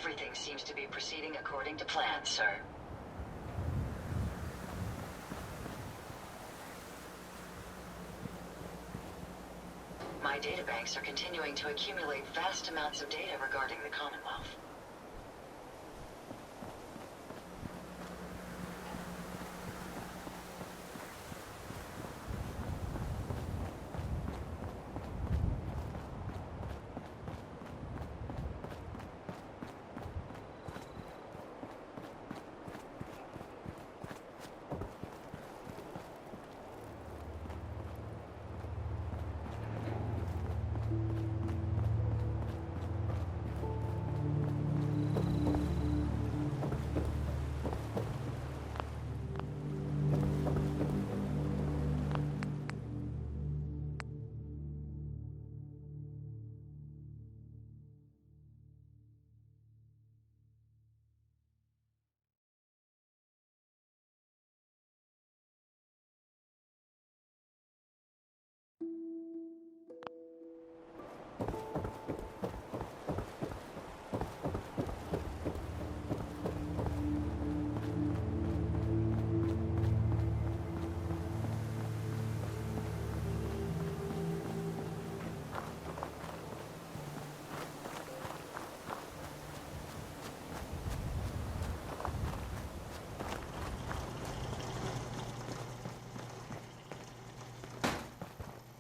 Everything seems to be proceeding according to plan, sir. My databanks are continuing to accumulate vast amounts of data regarding the Commonwealth.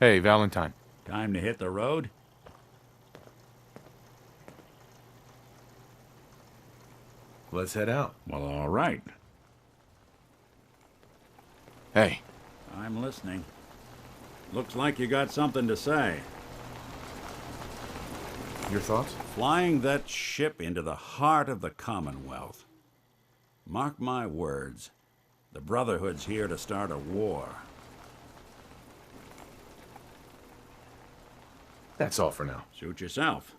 Hey, Valentine. Time to hit the road? Let's head out. Well, all right. Hey. I'm listening. Looks like you got something to say. Your thoughts? Flying that ship into the heart of the Commonwealth. Mark my words, the Brotherhood's here to start a war. That's all for now. Suit yourself.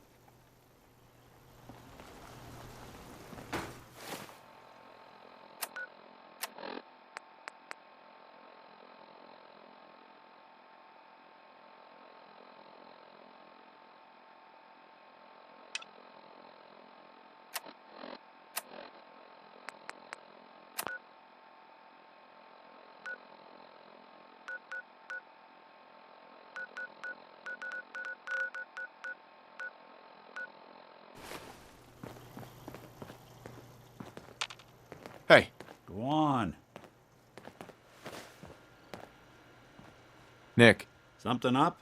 Hey. Go on. Nick. Something up?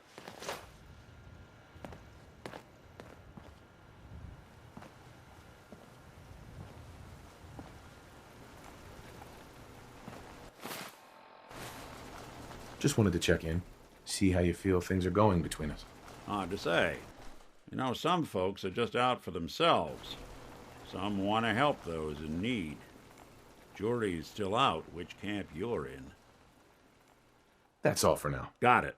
Just wanted to check in. See how you feel things are going between us. Hard to say. You know, some folks are just out for themselves. Some want to help those in need. Jury's still out which camp you're in. That's all for now. Got it.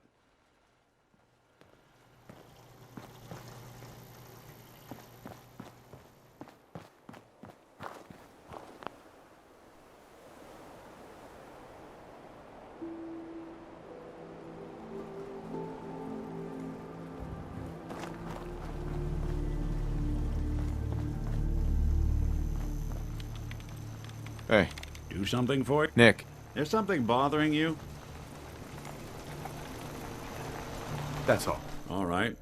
Hey. Do something for it? Nick. There's something bothering you? That's all. All right.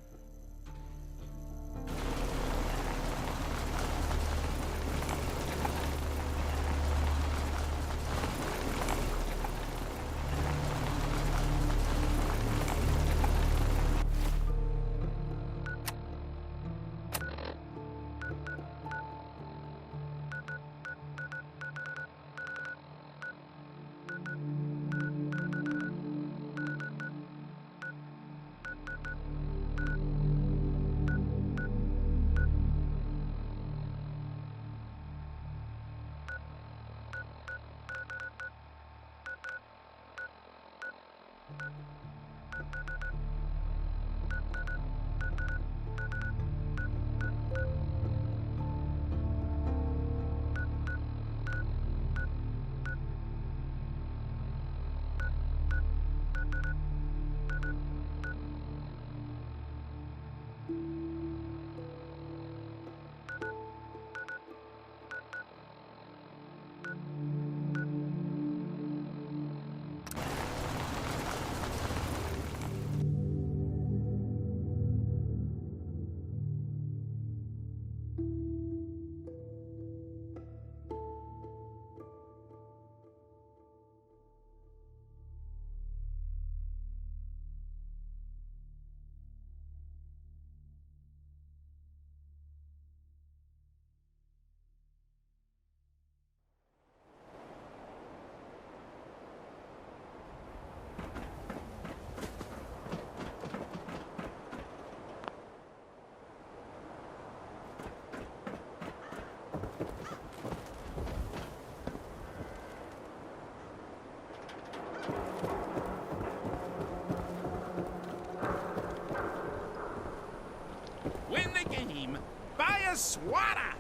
swatter!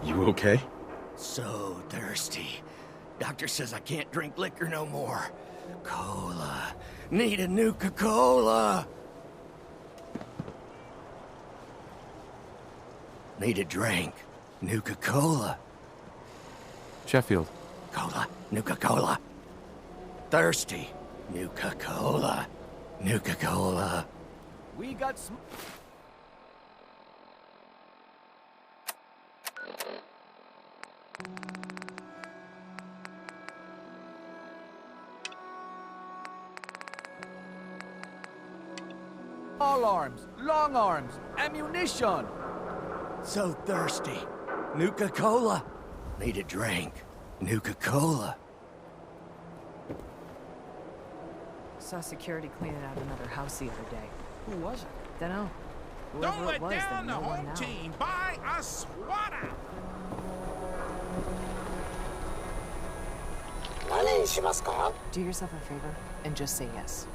You okay? So thirsty. Doctor says I can't drink liquor no more. Cola. Need a Nuka-Cola. Need a drink. Nuka-Cola. Sheffield. Cola. Nuka-Cola. Thirsty. Nuka-Cola. Nuka-Cola. We got some... All arms, long arms, ammunition! So thirsty. Nuka-Cola. Need a drink. Nuka-Cola. Saw security cleaning out another house the other day. Who was it? Dunno. Don't Whoever let it was, down the they know one home now. team. Buy a swatter! 何にしますか? Do yourself a favor and just say yes.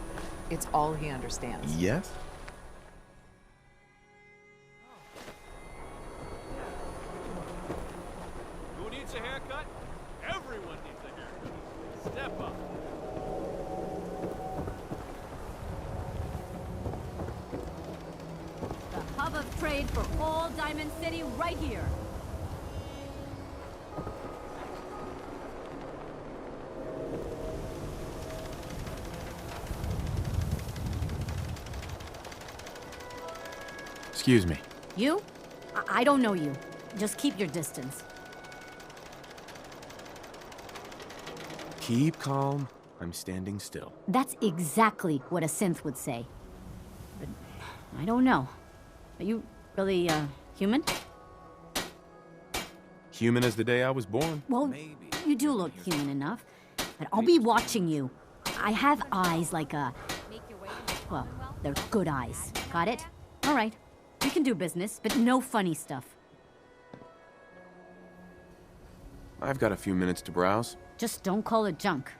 It's all he understands. Yes? Who needs a haircut? Everyone needs a haircut. Step up. The hub of trade for all Diamond City right here. Excuse me. You? I don't know you. Just keep your distance. Keep calm. I'm standing still. That's exactly what a synth would say. But I don't know. Are you really, human? Human as the day I was born. Well, you do look human enough. But I'll be watching you. I have eyes like a... Well, they're good eyes. Got it? All right. We can do business, but no funny stuff. I've got a few minutes to browse. Just don't call it junk.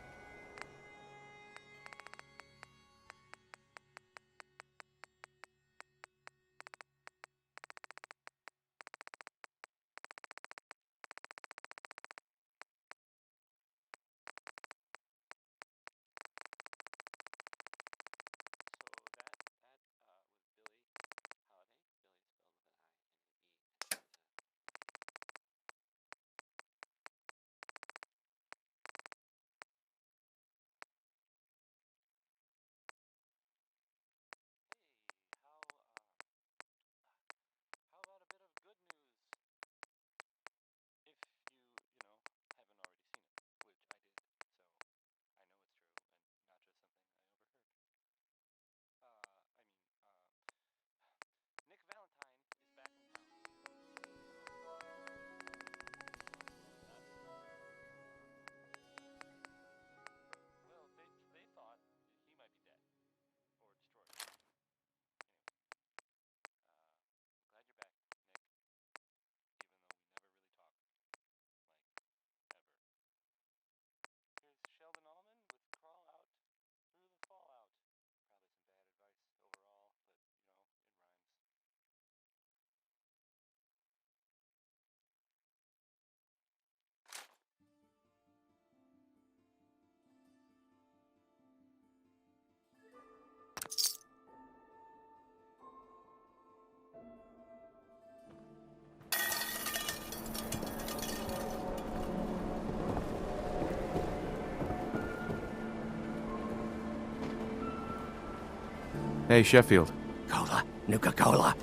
How about a bit of good news? If you know, haven't already seen it, which I did, so I know it's true and not just something I overheard. Nick Valentine is back in town. Well, they thought he might be dead or destroyed. Glad you're back, Nick. Even though we never really talk. Like, ever. Here's Sheldon Allman with Crawl Out Through the Fallout. Probably some bad advice overall, but, you know, it rhymes. Hey, Sheffield. Cola. Nuka-Cola.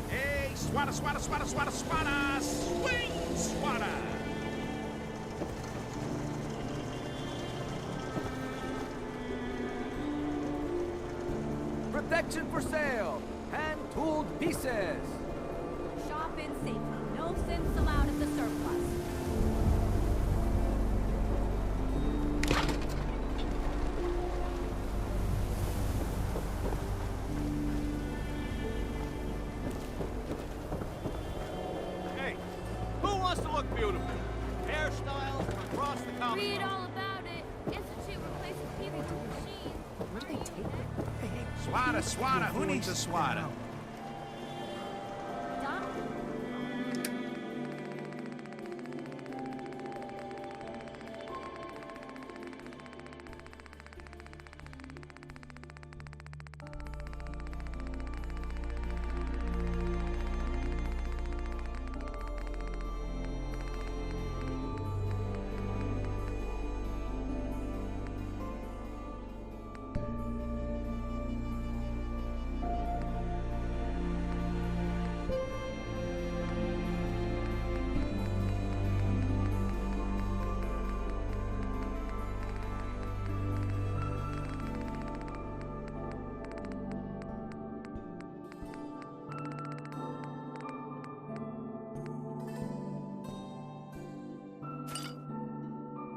Hey, swatter, swatter, swatter, swatter, swatter! Swing, swatter! Protection for sale! Hand-tooled pieces! Shop in safety. No synths allowed at the surplus. Hey, who wants to look beautiful? Hairstyle, across the Commonwealth. Read all about it. Institute replaces people with machines. Where do they take them? Swatter, swatter. Who needs a swatter? Doc?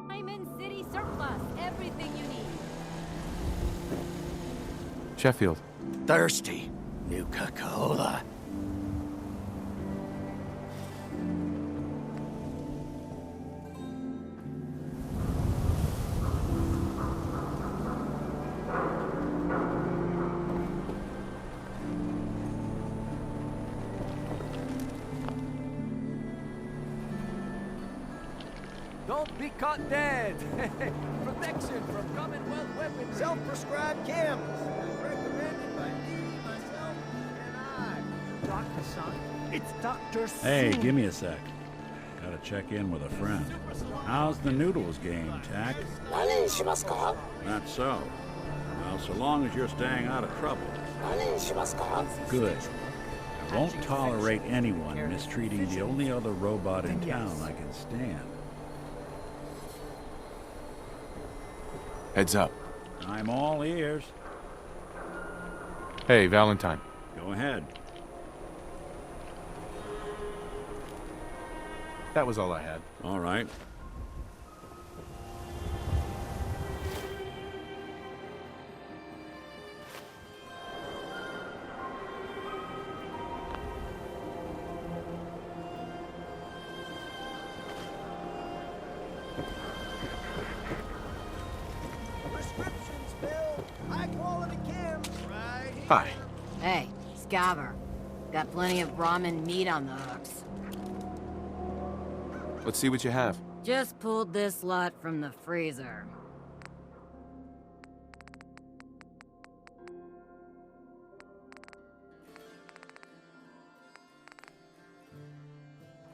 Diamond City Surplus. Everything you need. Sheffield. Thirsty. Nuka-Cola. Don't be caught dead. Protection from Commonwealth weapons. Self-prescribed chems. Recommended by me, myself, and I. Dr. Son? It's Dr. Hey, give me a sec. Gotta check in with a friend. How's the noodles game, Tack? 何にしますか? Not so. Well, so long as you're staying out of trouble. 何にしますか? Good. I won't tolerate anyone mistreating the only other robot in town I can stand. Heads up. I'm all ears. Hey, Valentine. Go ahead. That was all I had. All right. Prescriptions, Bill. High-quality chems. Right here. Hi. Hey, Scaver. Got plenty of ramen meat on the hooks. Let's see what you have. Just pulled this lot from the freezer.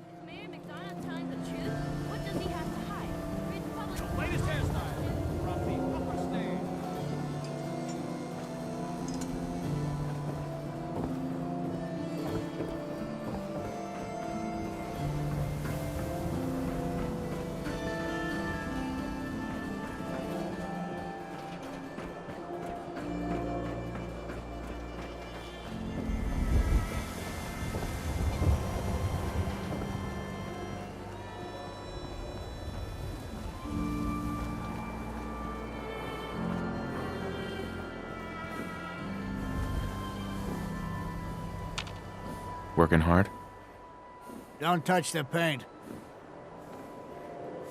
Is Mayor McDonald telling the truth? What does he have to hide? Read the public. Latest hairstyle from the upper stage. Working hard? Don't touch the paint.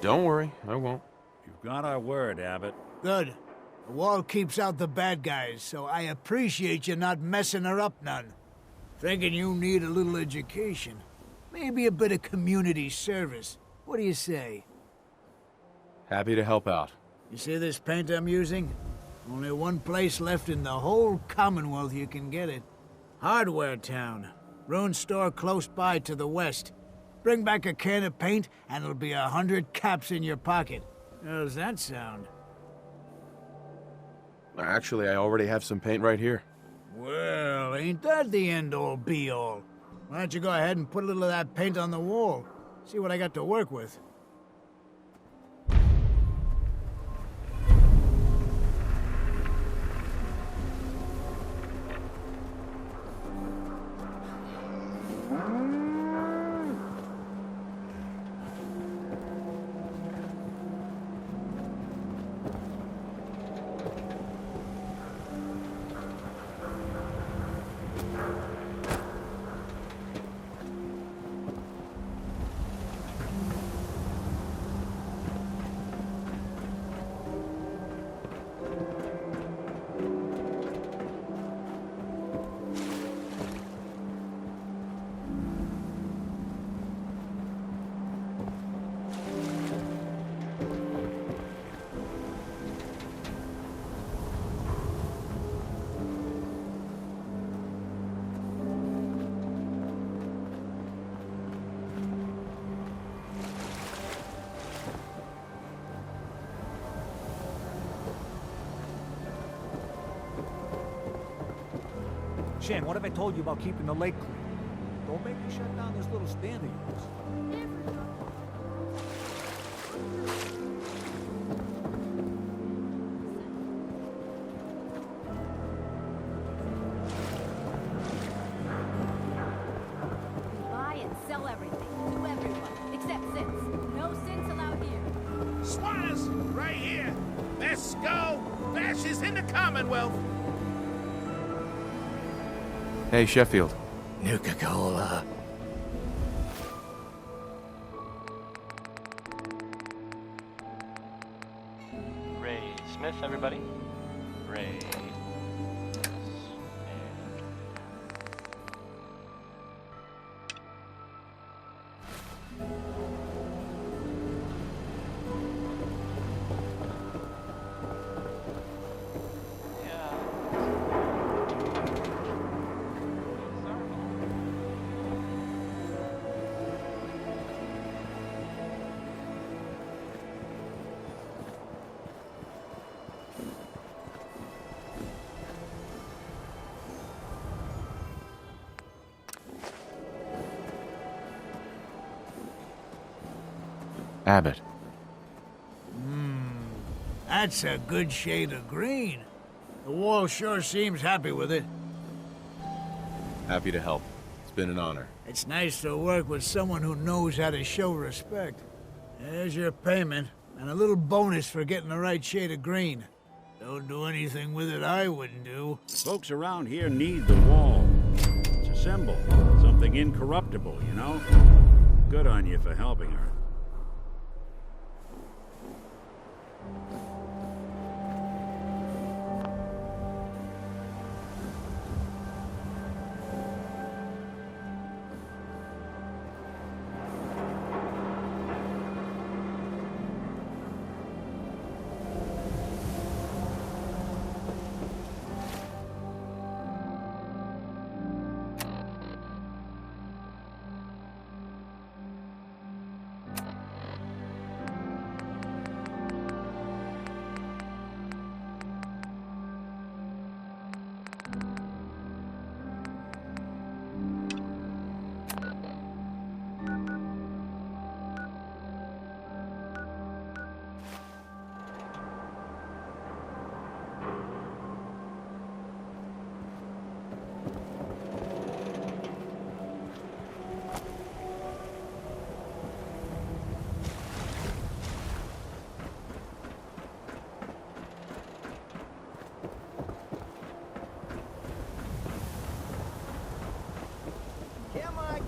Don't worry, I won't. You've got our word, Abbott. Good. The wall keeps out the bad guys, so I appreciate you not messing her up none. Thinking you need a little education. Maybe a bit of community service. What do you say? Happy to help out. You see this paint I'm using? Only one place left in the whole Commonwealth you can get it. Hardware Town. Ruin store close by to the west. Bring back a can of paint, and it'll be 100 caps in your pocket. How's that sound? Actually, I already have some paint right here. Well, ain't that the end-all, be-all? Why don't you go ahead and put a little of that paint on the wall? See what I got to work with. Shan, what have I told you about keeping the lake clean? Don't make me shut down this little stand of yours. Buy and sell everything to everyone, except Sins. No Sins allowed here. Squatters, right here. Let's go. Bash is in the Commonwealth. Hey, Sheffield. Nuka-Cola. Ray Smith, everybody. Ray. Abbott. That's a good shade of green. The wall sure seems happy with it. Happy to help. It's been an honor. It's nice to work with someone who knows how to show respect. There's your payment, and a little bonus for getting the right shade of green. Don't do anything with it I wouldn't do. Folks around here need the wall. It's a symbol. Something incorruptible, you know? Good on you for helping her.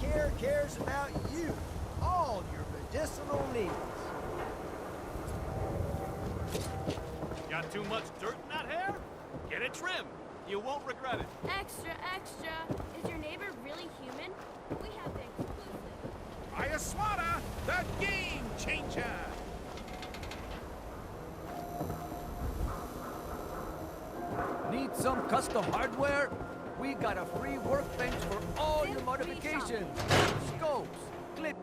Care cares about you, all your medicinal needs. Got too much dirt in that hair? Get it trimmed. You won't regret it. Extra, extra. Is your neighbor really human? We have the exclusive. Ayaswada, the game changer. Need some custom hardware? We got a free workbench for all your modifications. Scopes, clip.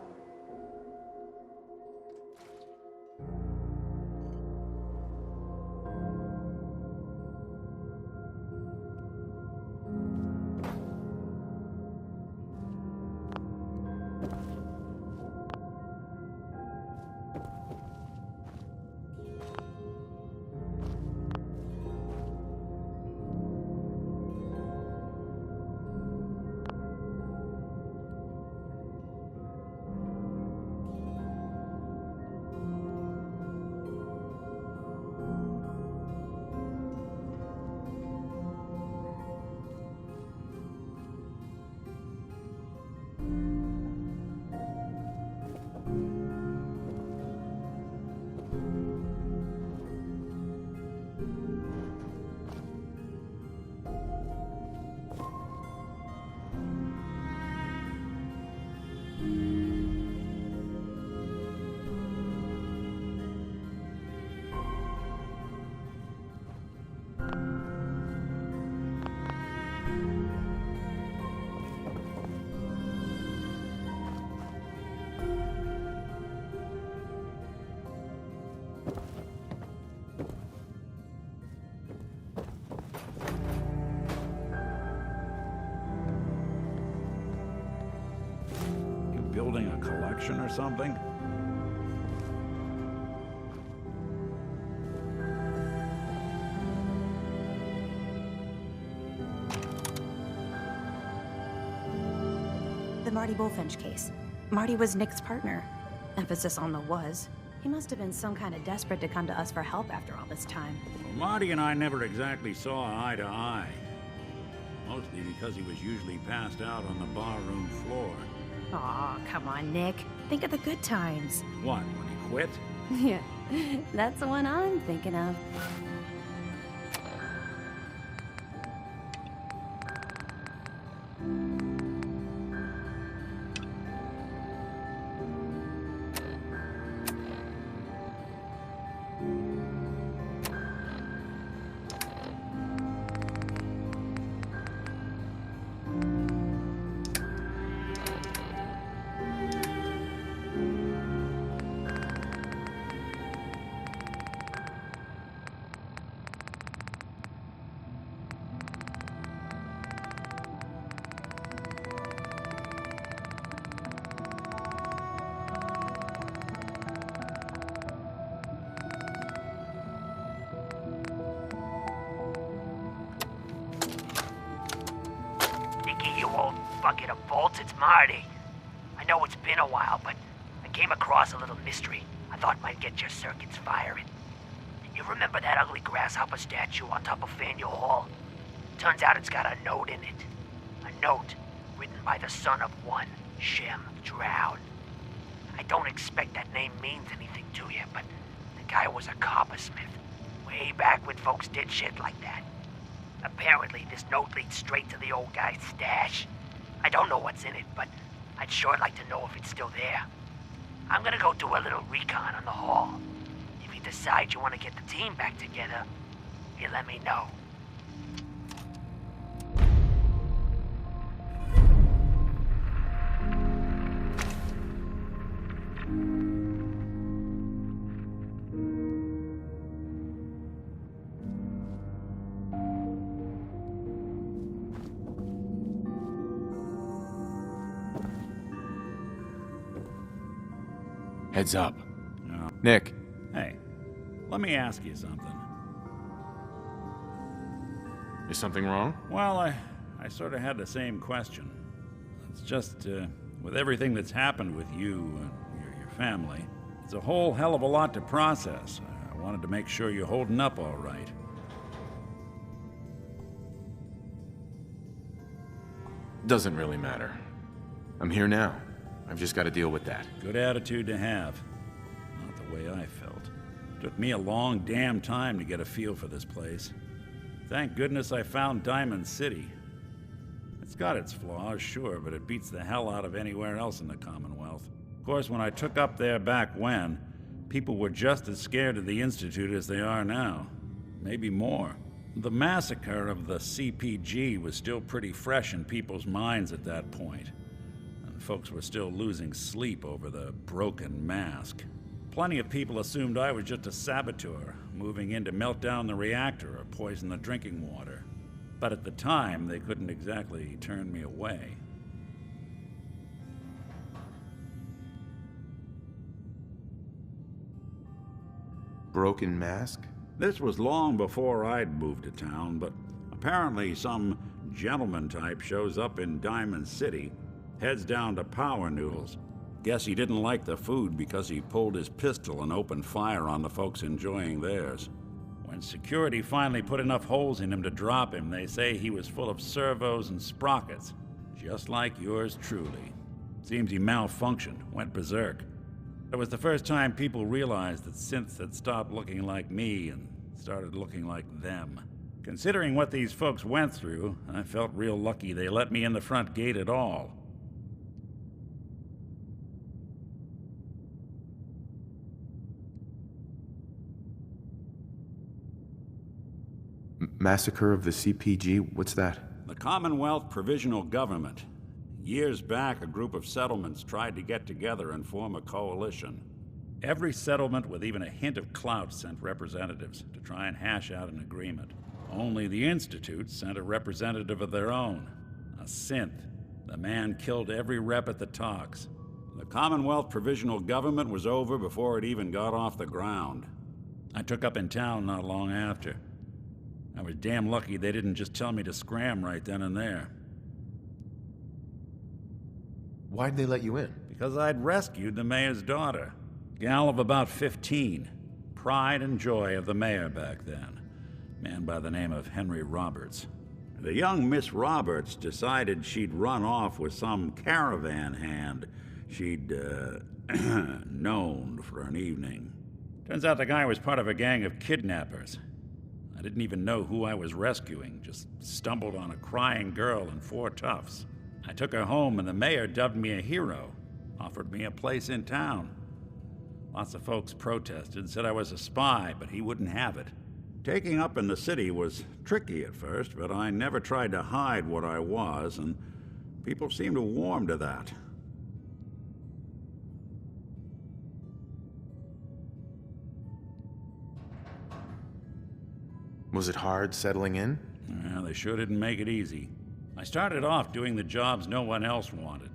Russian or something? The Marty Bullfinch case. Marty was Nick's partner. Emphasis on the was. He must have been some kind of desperate to come to us for help after all this time. Well, Marty and I never exactly saw eye to eye. Mostly because he was usually passed out on the barroom floor. Aw, come on, Nick. Think of the good times. What, when he quit? Yeah, that's the one I'm thinking of. You old bucket of bolts, it's Marty. I know it's been a while, but I came across a little mystery I thought might get your circuits firing. You remember that ugly grasshopper statue on top of Faneuil Hall? Turns out it's got a note in it. A note written by the son of one Shem Drown. I don't expect that name means anything to you, but the guy was a coppersmith. Way back when folks did shit like that. Apparently, this note leads straight to the old guy's stash. I don't know what's in it, but I'd sure like to know if it's still there. I'm gonna go do a little recon on the hall. If you decide you want to get the team back together, you let me know. Heads up. No. Nick. Hey, let me ask you something. Is something wrong? Well, I sort of had the same question. It's just, with everything that's happened with you and your family, it's a whole hell of a lot to process. I wanted to make sure you're holding up all right. Doesn't really matter. I'm here now. I've just got to deal with that. Good attitude to have. Not the way I felt. Took me a long damn time to get a feel for this place. Thank goodness I found Diamond City. It's got its flaws, sure, but it beats the hell out of anywhere else in the Commonwealth. Of course, when I took up there back when, people were just as scared of the Institute as they are now. Maybe more. The massacre of the CPG was still pretty fresh in people's minds at that point. Folks were still losing sleep over the broken mask. Plenty of people assumed I was just a saboteur, moving in to melt down the reactor or poison the drinking water. But at the time, they couldn't exactly turn me away. Broken mask? This was long before I'd moved to town, but apparently some gentleman type shows up in Diamond City, heads down to Power Noodles. Guess he didn't like the food because he pulled his pistol and opened fire on the folks enjoying theirs. When security finally put enough holes in him to drop him, they say he was full of servos and sprockets, just like yours truly. Seems he malfunctioned, went berserk. It was the first time people realized that synths had stopped looking like me and started looking like them. Considering what these folks went through, I felt real lucky they let me in the front gate at all. Massacre of the CPG? What's that? The Commonwealth Provisional Government. Years back, a group of settlements tried to get together and form a coalition. Every settlement with even a hint of clout sent representatives to try and hash out an agreement. Only the Institute sent a representative of their own, a synth. The man killed every rep at the talks. The Commonwealth Provisional Government was over before it even got off the ground. I took up in town not long after. I was damn lucky they didn't just tell me to scram right then and there. Why'd they let you in? Because I'd rescued the mayor's daughter. Gal of about 15. Pride and joy of the mayor back then. Man by the name of Henry Roberts. The young Miss Roberts decided she'd run off with some caravan hand she'd, known for an evening. Turns out the guy was part of a gang of kidnappers. I didn't even know who I was rescuing, just stumbled on a crying girl and 4 toughs. I took her home and the mayor dubbed me a hero, offered me a place in town. Lots of folks protested, said I was a spy, but he wouldn't have it. Taking up in the city was tricky at first, but I never tried to hide what I was, and people seemed to warm to that. Was it hard settling in? Well, they sure didn't make it easy. I started off doing the jobs no one else wanted.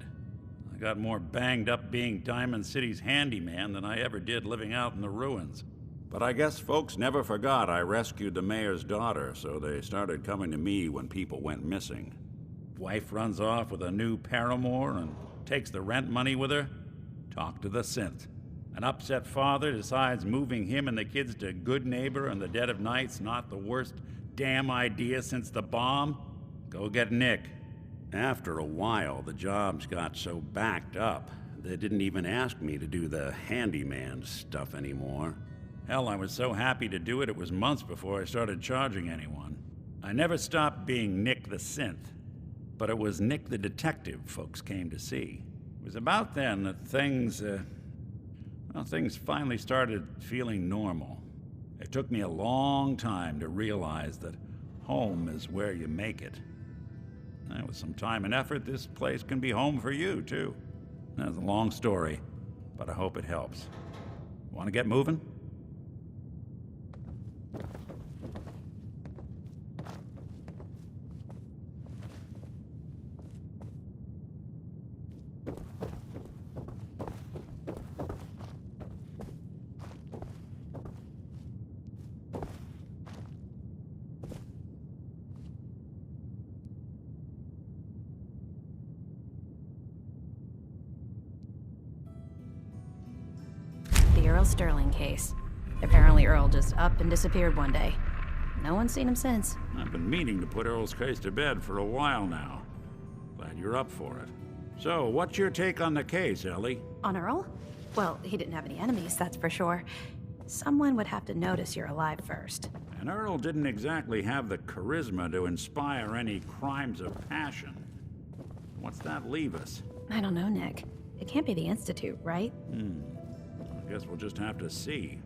I got more banged up being Diamond City's handyman than I ever did living out in the ruins. But I guess folks never forgot I rescued the mayor's daughter, so they started coming to me when people went missing. Wife runs off with a new paramour and takes the rent money with her. Talk to the synth. An upset father decides moving him and the kids to Good Neighbor in the dead of night's not the worst damn idea since the bomb. Go get Nick. After a while, the jobs got so backed up, they didn't even ask me to do the handyman stuff anymore. Hell, I was so happy to do it, it was months before I started charging anyone. I never stopped being Nick the Synth, but it was Nick the Detective folks came to see. It was about then that things finally started feeling normal. It took me a long time to realize that home is where you make it. And with some time and effort, this place can be home for you, too. That's a long story, but I hope it helps. Want to get moving? The Earl Sterling case. Apparently Earl just up and disappeared one day. No one's seen him since. I've been meaning to put Earl's case to bed for a while now. Glad you're up for it. So, what's your take on the case, Ellie? On Earl? Well, he didn't have any enemies, that's for sure. Someone would have to notice you're alive first. And Earl didn't exactly have the charisma to inspire any crimes of passion. What's that leave us? I don't know, Nick. It can't be the Institute, right? I guess we'll just have to see.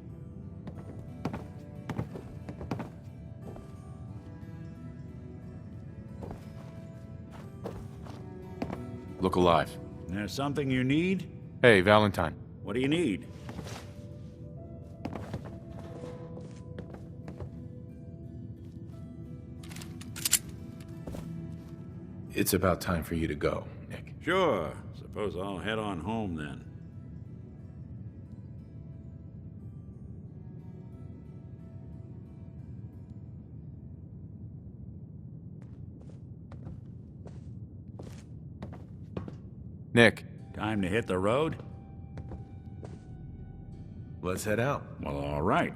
Look alive. There's something you need? Hey, Valentine. What do you need? It's about time for you to go, Nick. Sure. Suppose I'll head on home then. Nick. Time to hit the road? Let's head out. Well, all right.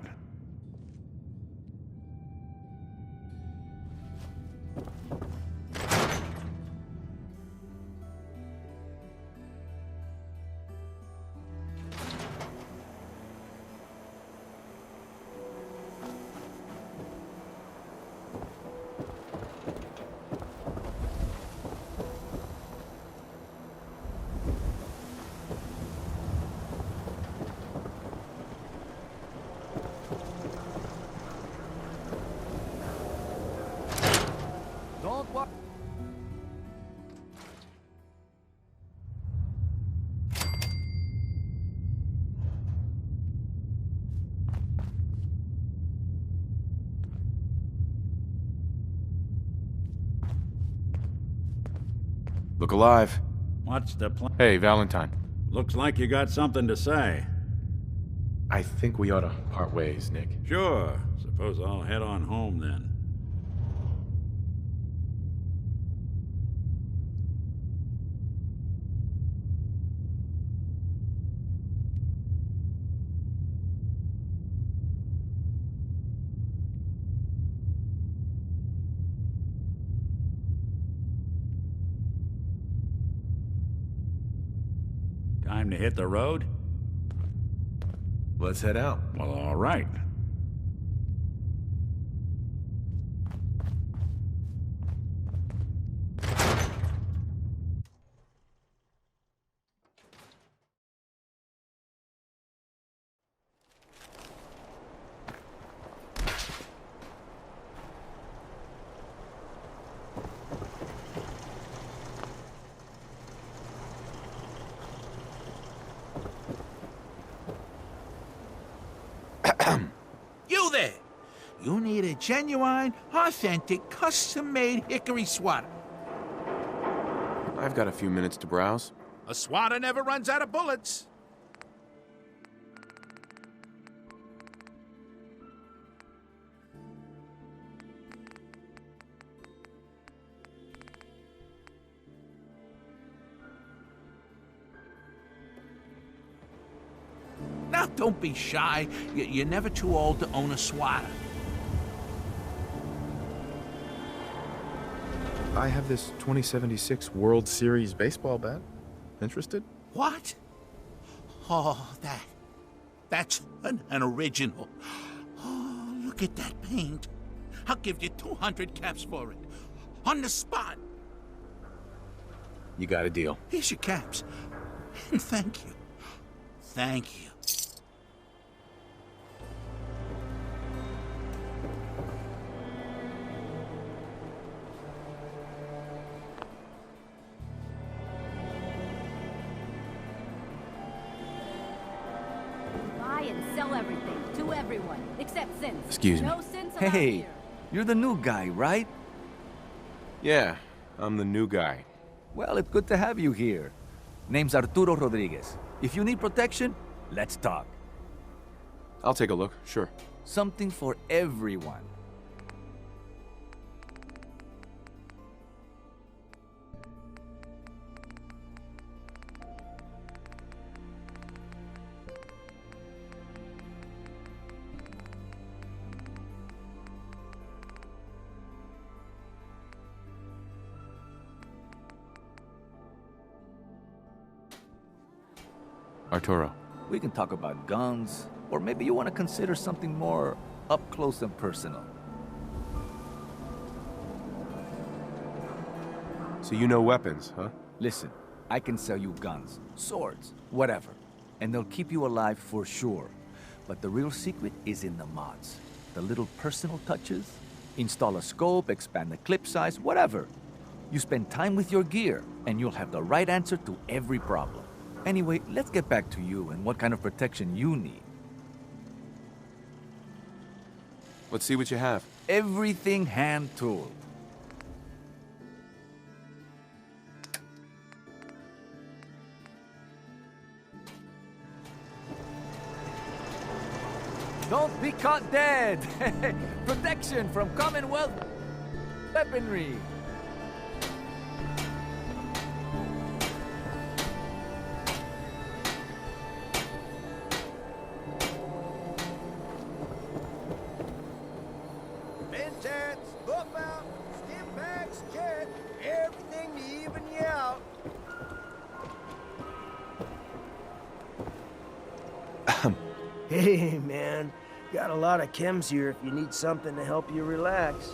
Don't wa- Look alive. What's the plan? Hey, Valentine. Looks like you got something to say. I think we ought to part ways, Nick. Sure. Suppose I'll head on home then. Time to hit the road? Let's head out. Well, all right. You there! You need a genuine, authentic, custom-made hickory swatter. I've got a few minutes to browse. A swatter never runs out of bullets. Now, don't be shy. You're never too old to own a swatter. I have this 2076 World Series baseball bat. Interested? What? Oh, that's an original. Oh, look at that paint. I'll give you 200 caps for it. On the spot. You got a deal. Here's your caps. And thank you. Thank you. Buy and sell everything to everyone, except Sins. Excuse me. No Sins allowed Hey, here. you're the new guy, right? Yeah, I'm the new guy. Well, it's good to have you here. Name's Arturo Rodriguez. If you need protection, let's talk. I'll take a look, sure. Something for everyone. Arturo. We can talk about guns, or maybe you want to consider something more up close and personal. So you know weapons, huh? Listen, I can sell you guns, swords, whatever, and they'll keep you alive for sure. But the real secret is in the mods. The little personal touches. Install a scope, expand the clip size, whatever. You spend time with your gear, and you'll have the right answer to every problem. Anyway, let's get back to you and what kind of protection you need. Let's see what you have. Everything hand-tooled. Don't be caught dead! Protection from Commonwealth weaponry! Mentats, buff out, stim packs, jet, everything to even you out. Hey, man. Got a lot of chems here if you need something to help you relax.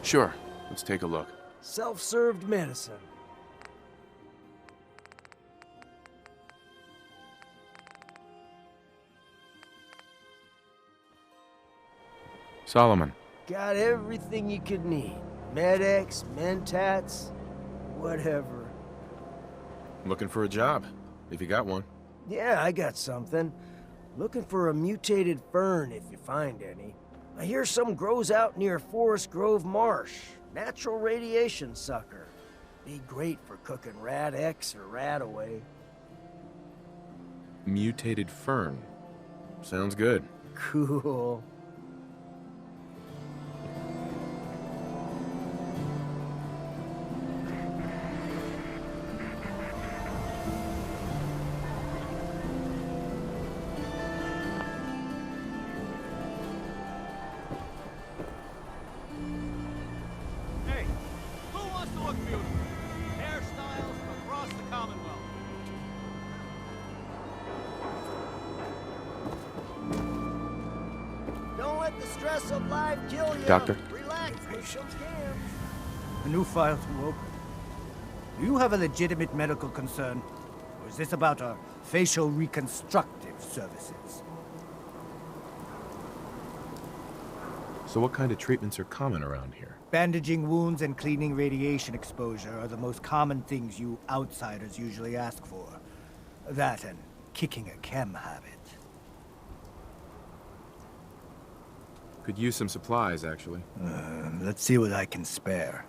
Sure, let's take a look. Self-served medicine. Solomon. Got everything you could need. Med-X, Mentats, whatever. Looking for a job, if you got one. Yeah, I got something. Looking for a mutated fern if you find any. I hear some grows out near Forest Grove Marsh. Natural radiation sucker. Be great for cooking Rat X or Rat Away. Mutated fern. Sounds good. Cool. Hey, who wants to look beautiful? Hairstyles across the Commonwealth. Don't let the stress of life kill you. Doctor? Relax with some scams. A new file to open. Do you have a legitimate medical concern? Or is this about our facial reconstructive services? So what kind of treatments are common around here? Bandaging wounds and cleaning radiation exposure are the most common things you outsiders usually ask for. That and kicking a chem habit. Could use some supplies, actually. Let's see what I can spare.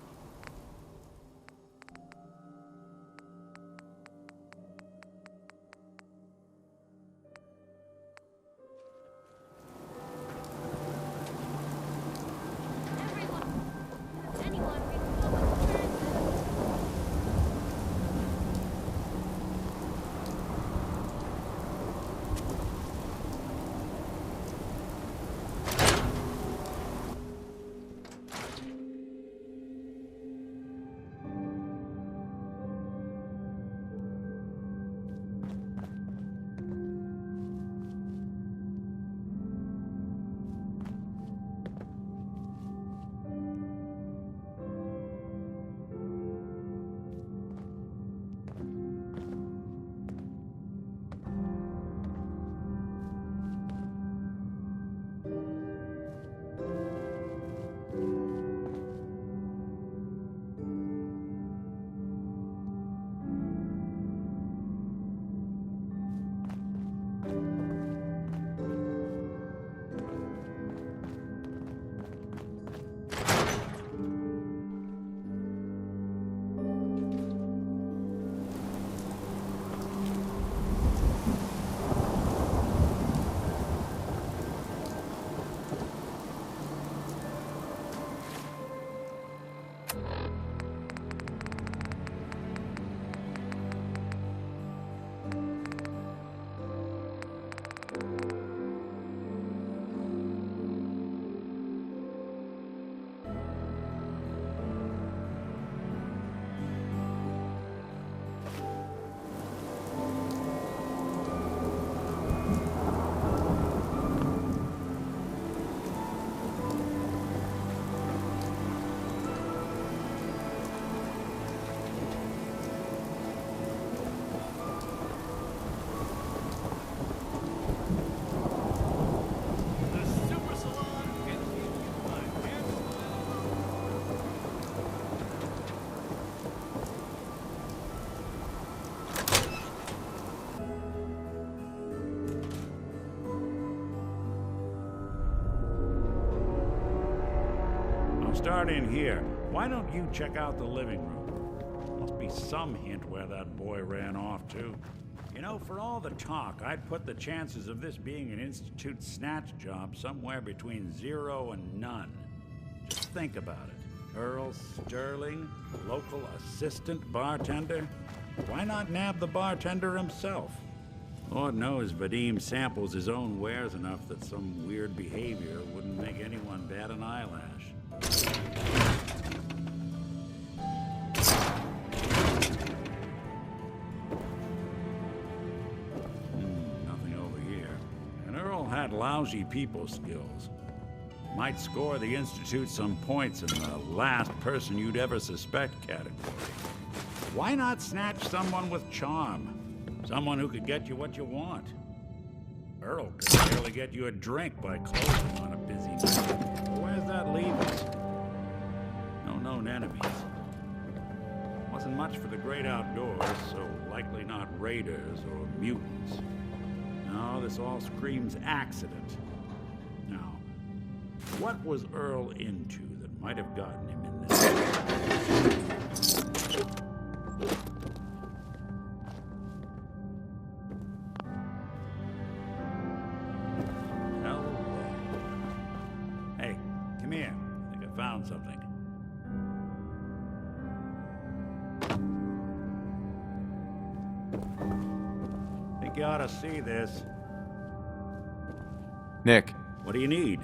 Start in here. Why don't you check out the living room? Must be some hint where that boy ran off to. You know, for all the talk, I'd put the chances of this being an Institute snatch job somewhere between 0 and none. Just think about it. Earl Sterling, local assistant bartender? Why not nab the bartender himself? Lord knows Vadim samples his own wares enough that some weird behavior wouldn't make anyone bat an eyelash. Nothing over here. And Earl had lousy people skills. Might score the Institute some points in the last person you'd ever suspect category. Why not snatch someone with charm? Someone who could get you what you want. Earl could barely get you a drink by closing on a busy night. Where's that leave us? No known enemies. Wasn't much for the great outdoors, so likely not raiders or mutants. No, this all screams accident. Now, what was Earl into that might have gotten him in this? found something. Think you ought to see this. Nick. What do you need?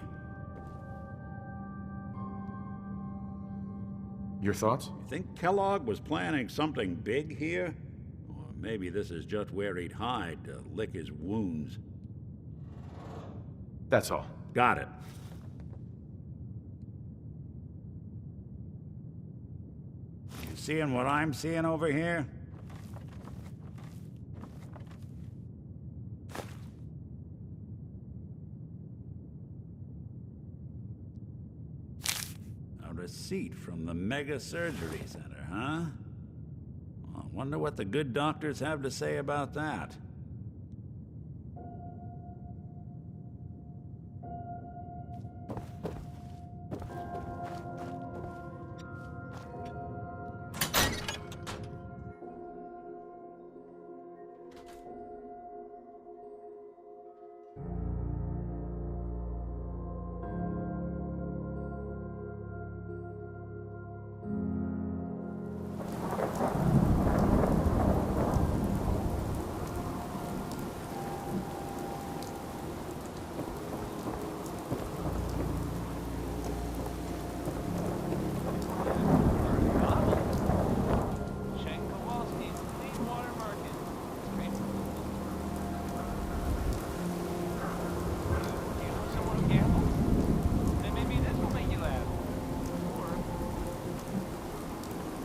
Your thoughts? You think Kellogg was planning something big here? Or maybe this is just where he'd hide to lick his wounds. That's all. Got it. You seeing what I'm seeing over here? A receipt from the Mega Surgery Center, huh? Well, I wonder what the good doctors have to say about that.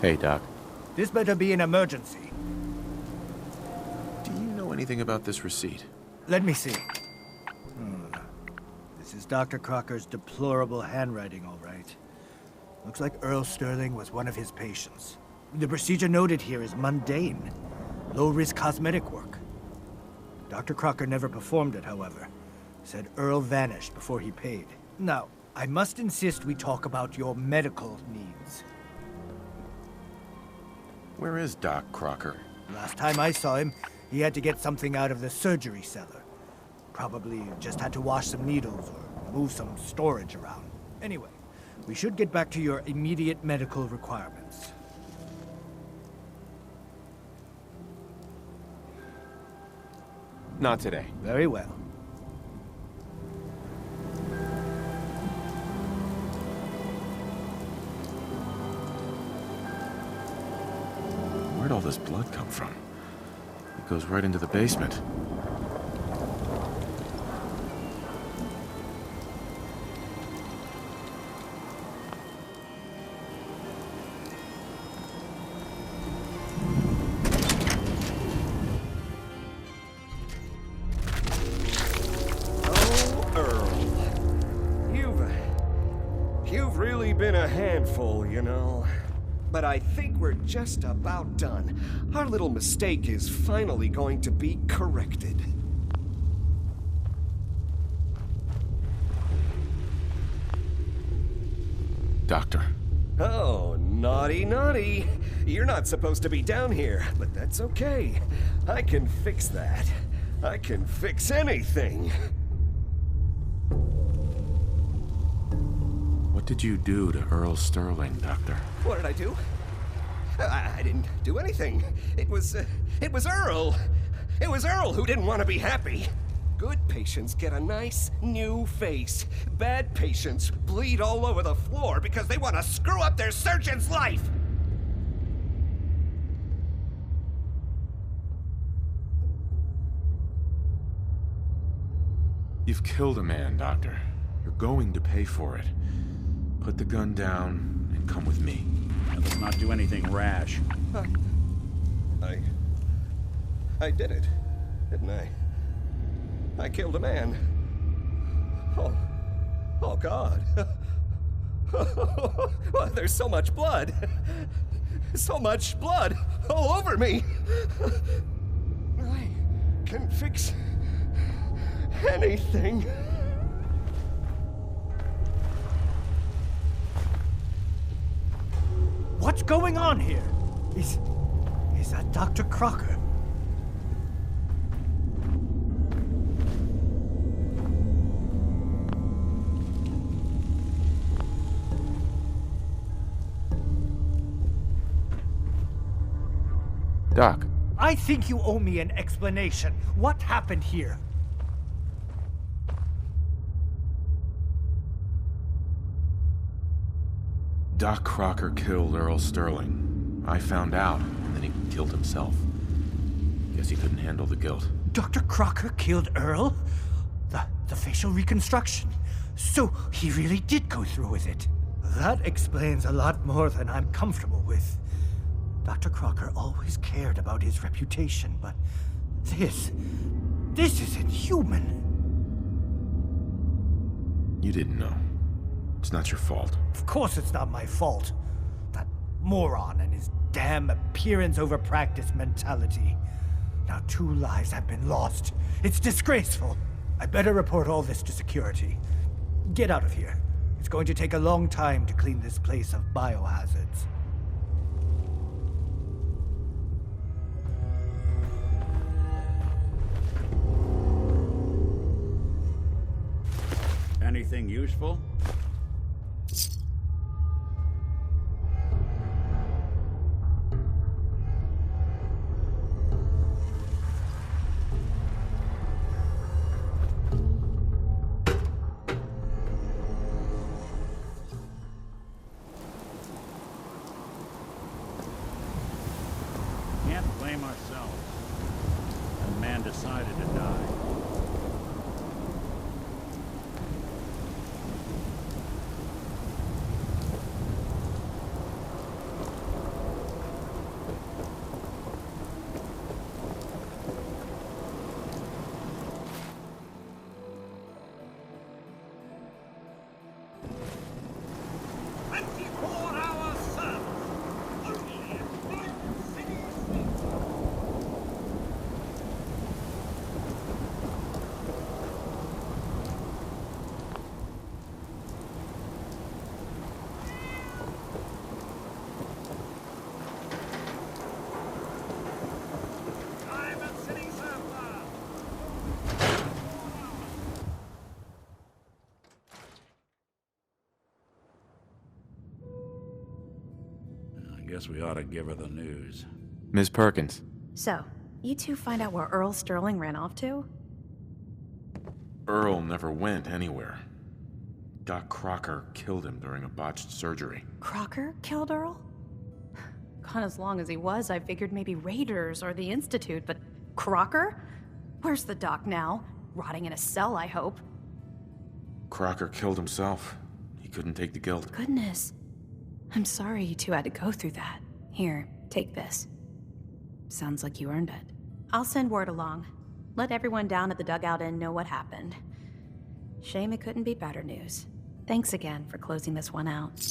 Hey, Doc. This better be an emergency. Do you know anything about this receipt? Let me see. This is Dr. Crocker's deplorable handwriting, all right. Looks like Earl Sterling was one of his patients. The procedure noted here is mundane, low-risk cosmetic work. Dr. Crocker never performed it, however. Said Earl vanished before he paid. Now, I must insist we talk about your medical needs. Where is Doc Crocker? Last time I saw him, he had to get something out of the surgery cellar. Probably just had to wash some needles or move some storage around. Anyway, we should get back to your immediate medical requirements. Not today. Very well. Where'd all this blood come from? It goes right into the basement. You've really been a handful, you know. But I think we're just about done. Our little mistake is finally going to be corrected. Doctor. Oh, naughty, naughty. You're not supposed to be down here, but that's okay. I can fix that. I can fix anything. What did you do to Earl Sterling, Doctor? What did I do? I didn't do anything. It was Earl. It was Earl who didn't want to be happy. Good patients get a nice new face. Bad patients bleed all over the floor because they want to screw up their surgeon's life. You've killed a man, Doctor. You're going to pay for it. Put the gun down and come with me. Now, let's not do anything rash. I did it, didn't I? I killed a man. Oh God. Well, there's so much blood. So much blood all over me. I can fix anything. What's going on here? Is that Dr. Crocker? Doc. I think you owe me an explanation. What happened here? Doc Crocker killed Earl Sterling. I found out, and then he killed himself. Guess he couldn't handle the guilt. Dr. Crocker killed Earl? The facial reconstruction. So he really did go through with it. That explains a lot more than I'm comfortable with. Dr. Crocker always cared about his reputation, but this isn't human. You didn't know. It's not your fault. Of course it's not my fault. That moron and his damn appearance over practice mentality. Now 2 lives have been lost. It's disgraceful. I better report all this to security. Get out of here. It's going to take a long time to clean this place of biohazards. Anything useful? Can't blame ourselves. The man decided to die. Guess we ought to give her the news. Ms. Perkins. So, you two find out where Earl Sterling ran off to? Earl never went anywhere. Doc Crocker killed him during a botched surgery. Crocker killed Earl? Gone as long as he was, I figured maybe Raiders or the Institute, but Crocker? Where's the doc now? Rotting in a cell, I hope. Crocker killed himself. He couldn't take the guilt. Goodness. I'm sorry you two had to go through that. Here, take this. Sounds like you earned it. I'll send word along. Let everyone down at the Dugout Inn know what happened. Shame it couldn't be better news. Thanks again for closing this one out.